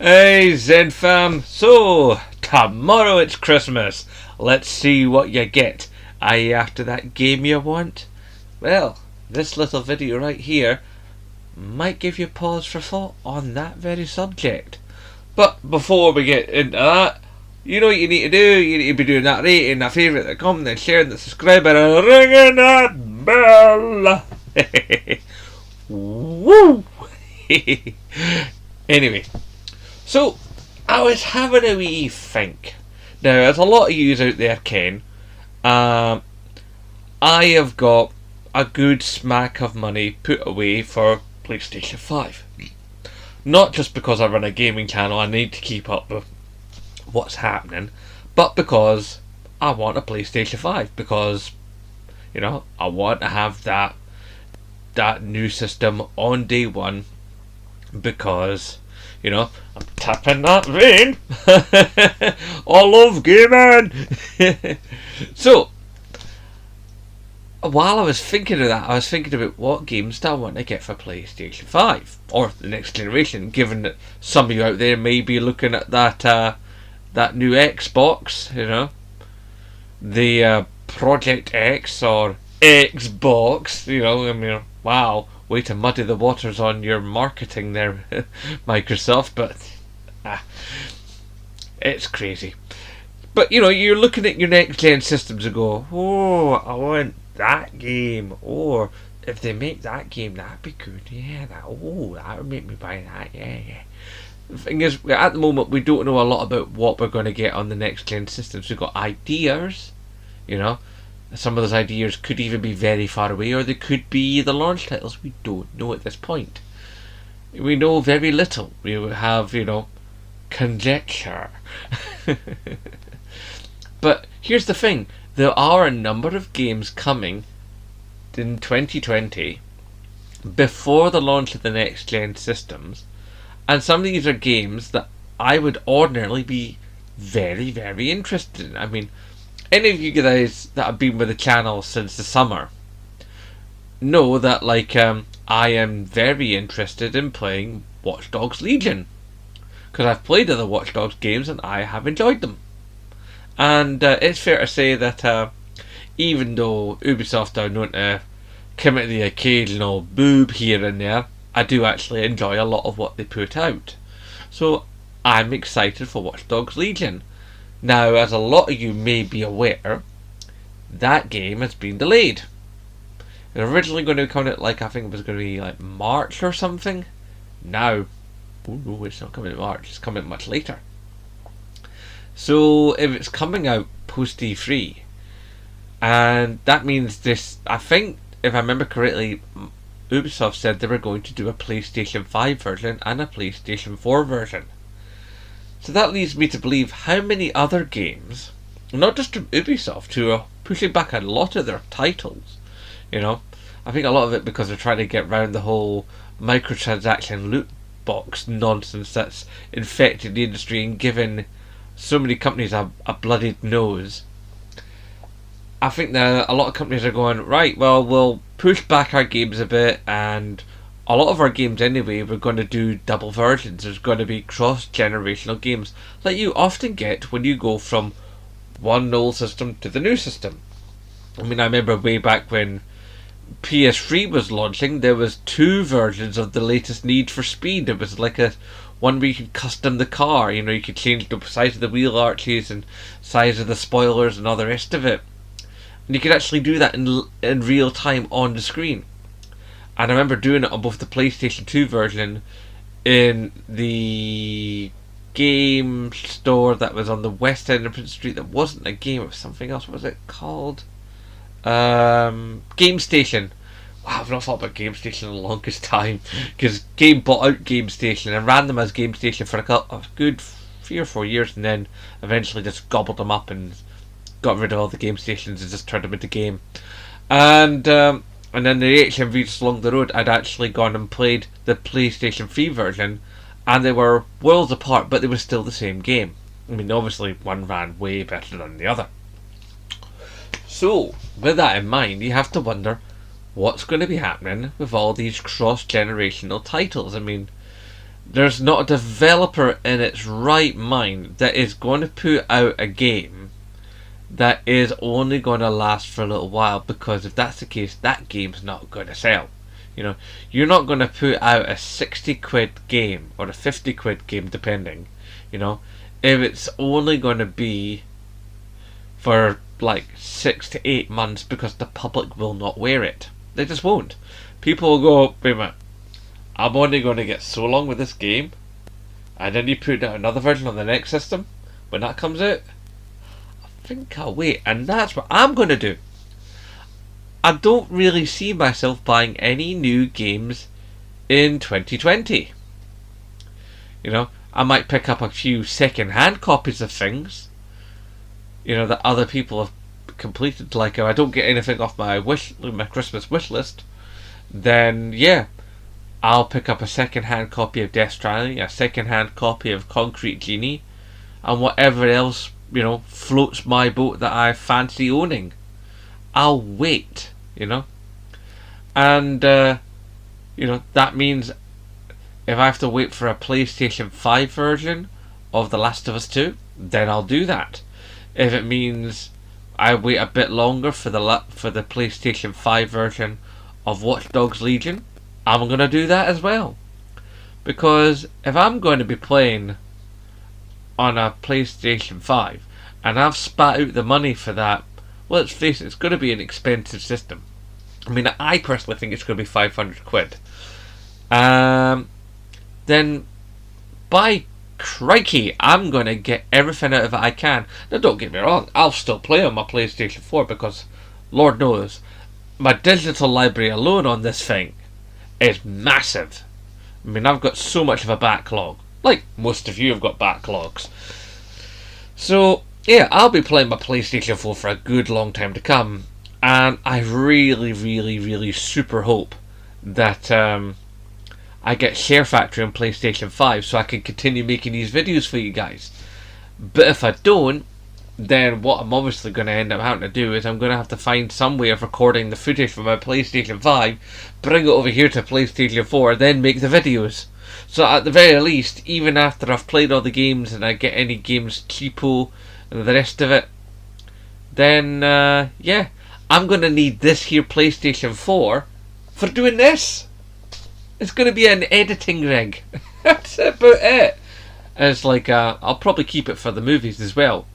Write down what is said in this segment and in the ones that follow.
Hey Zen fam, so tomorrow it's Christmas. Let's see what you get. Are you after that game you want? Well, this little video right here might give you pause for thought on that very subject. But before we get into that, you know what you need to do. You need to be doing that rating, that favourite, that comment, that sharing, that subscribing, and ringing that bell. Woo! Anyway. So, I was having a wee think. Now, as a lot of yous out there ken, I have got a good smack of money put away for PlayStation 5. Not just because I run a gaming channel, I need to keep up with what's happening, but because I want a PlayStation 5. Because, you know, I want to have that new system on day one. Because, you know, I'm tapping that vein. I love gaming. So, while I was thinking of that, I was thinking about what games do I want to get for PlayStation 5 or the next generation. Given that some of you out there may be looking at that new Xbox, you know, the Project X or Xbox. You know, I mean, wow. Way to muddy the waters on your marketing there, Microsoft, but it's crazy. But, you know, you're looking at your next-gen systems and go, oh, I want that game. Or, if they make that game, that'd be good. Yeah, that would make me buy that. Yeah. The thing is, at the moment, we don't know a lot about what we're going to get on the next-gen systems. We've got ideas, you know. Some of those ideas could even be very far away, or they could be the launch titles. We don't know at this point. We know very little. We have, you know, conjecture. But here's the thing. There are a number of games coming in 2020 before the launch of the next gen systems, and some of these are games that I would ordinarily be very, very interested in. I mean, any of you guys that have been with the channel since the summer know that, like, I am very interested in playing Watch Dogs Legion, because I've played other Watch Dogs games and I have enjoyed them. And it's fair to say that even though Ubisoft are known to commit the occasional boob here and there, I do actually enjoy a lot of what they put out. So I'm excited for Watch Dogs Legion. Now, as a lot of you may be aware, that game has been delayed. It was originally going to come out, like, I think it was going to be like March or something. Now, oh no, it's not coming in March, it's coming much later. So, if it's coming out post E3, and that means this, I think, if I remember correctly, Ubisoft said they were going to do a PlayStation 5 version and a PlayStation 4 version. So that leads me to believe how many other games, not just from Ubisoft, who are pushing back a lot of their titles, you know. I think a lot of it because they're trying to get around the whole microtransaction loot box nonsense that's infected the industry and given so many companies a bloodied nose. I think that a lot of companies are going, right, well, we'll push back our games a bit, and a lot of our games anyway, we're going to do double versions. There's going to be cross-generational games like you often get when you go from one old system to the new system. I mean, I remember way back when PS3 was launching, there was 2 versions of the latest Need for Speed. It was like a one where you could custom the car. You know, you could change the size of the wheel arches and size of the spoilers and all the rest of it. And you could actually do that in real time on the screen. And I remember doing it on both the PlayStation 2 version in the game store that was on the west end of Prince Street that wasn't a game, it was something else. What was it called? Game Station. Wow, I've not thought about Game Station in the longest time, because Game bought out Game Station and ran them as Game Station for a good 3 or 4 years, and then eventually just gobbled them up and got rid of all the Game Stations and just turned them into game. And then the HMV just along the road, I'd actually gone and played the PlayStation 3 version, and they were worlds apart, but they were still the same game. I mean, obviously one ran way better than the other. So, with that in mind, you have to wonder what's going to be happening with all these cross-generational titles. I mean, There's not a developer in its right mind that is going to put out a game that is only going to last for a little while, because if that's the case, that game's not going to sell. You know, you're not going to put out a 60 quid game or a 50 quid game, depending, you know, if it's only going to be for like 6 to 8 months, because the public will not wear it. They just won't. People will go, wait a minute, I'm only going to get so long with this game, and then you put out another version on the next system when that comes out. I think I'll wait, and that's what I'm going to do. I don't really see myself buying any new games in 2020. You know, I might pick up a few second-hand copies of things, you know, that other people have completed. Like, if I don't get anything off my Christmas wish list, then yeah, I'll pick up a second-hand copy of Death Stranding, a second-hand copy of Concrete Genie, and whatever else, you know, floats my boat that I fancy owning. I'll wait, you know. And, you know, that means if I have to wait for a PlayStation 5 version of The Last of Us 2, then I'll do that. If it means I wait a bit longer for the PlayStation 5 version of Watch Dogs Legion, I'm going to do that as well. Because if I'm going to be playing on a PlayStation 5 and I've spat out the money for that, well, let's face it, it's going to be an expensive system. I mean, I personally think it's going to be 500 quid. Then, by crikey, I'm going to get everything out of it I can. Now, don't get me wrong, I'll still play on my PlayStation 4, because, Lord knows, my digital library alone on this thing is massive. I mean, I've got so much of a backlog. Like most of you have got backlogs. So, yeah, I'll be playing my PlayStation 4 for a good long time to come. And I really, really, really super hope that I get Share Factory on PlayStation 5 so I can continue making these videos for you guys. But if I don't, then what I'm obviously going to end up having to do is I'm going to have to find some way of recording the footage from my PlayStation 5, bring it over here to PlayStation 4, then make the videos. So at the very least, even after I've played all the games and I get any games cheapo and the rest of it, then yeah, I'm going to need this here PlayStation 4 for doing this. It's going to be an editing rig. That's about it. And it's like, I'll probably keep it for the movies as well,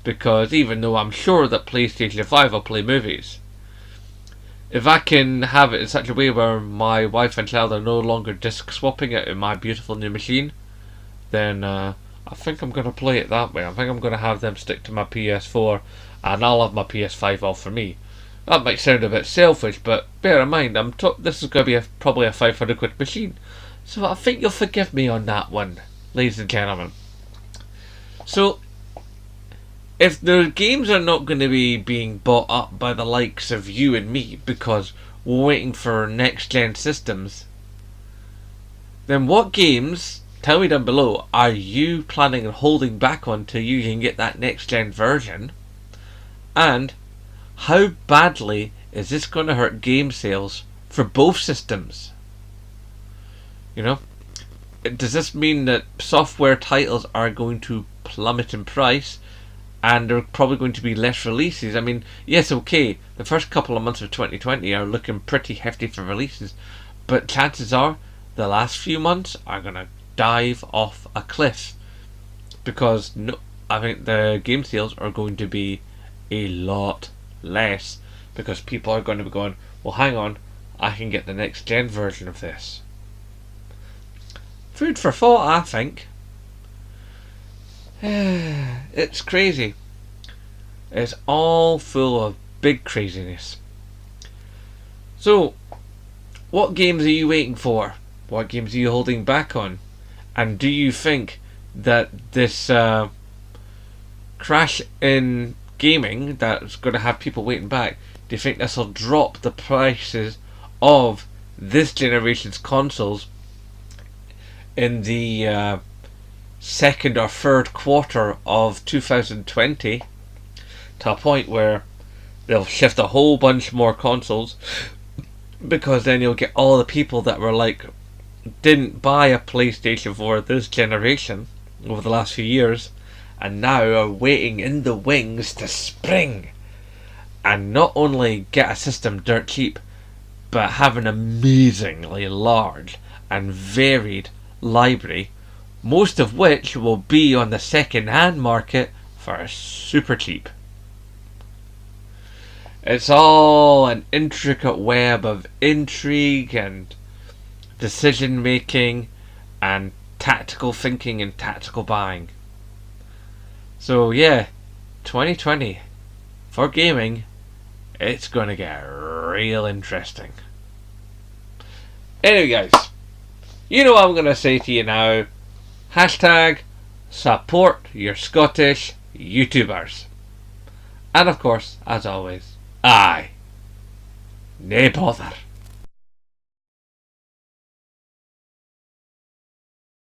because even though I'm sure that PlayStation 5 will play movies, if I can have it in such a way where my wife and child are no longer disc swapping it in my beautiful new machine, then I think I'm going to play it that way. I think I'm going to have them stick to my PS4 and I'll have my PS5 all for me. That might sound a bit selfish, but bear in mind, this is going to be probably a 500 quid machine. So I think you'll forgive me on that one, ladies and gentlemen. So, if the games are not going to be being bought up by the likes of you and me because we're waiting for next gen systems, then what games, tell me down below, are you planning on holding back on till you can get that next gen version? And how badly is this going to hurt game sales for both systems? You know, does this mean that software titles are going to plummet in price and there are probably going to be less releases? I mean, yes, okay, the first couple of months of 2020 are looking pretty hefty for releases, but chances are the last few months are going to dive off a cliff, because I think the game sales are going to be a lot less, because people are going to be going, well, hang on, I can get the next gen version of this. Food for thought, I think. It's crazy. It's all full of big craziness. So, what games are you waiting for? What games are you holding back on? And do you think that this crash in gaming that's going to have people waiting back, do you think this will drop the prices of this generation's consoles in the second or third quarter of 2020 to a point where they'll shift a whole bunch more consoles, because then you'll get all the people that were like didn't buy a PlayStation 4 this generation over the last few years, and now are waiting in the wings to spring and not only get a system dirt cheap, but have an amazingly large and varied library, most of which will be on the second-hand market for super cheap. It's all an intricate web of intrigue and decision making and tactical thinking and tactical buying. So yeah, 2020 for gaming, it's gonna get real interesting. Anyway guys, you know what I'm gonna say to you now. Hashtag support your Scottish YouTubers. And of course, as always, aye, nae bother.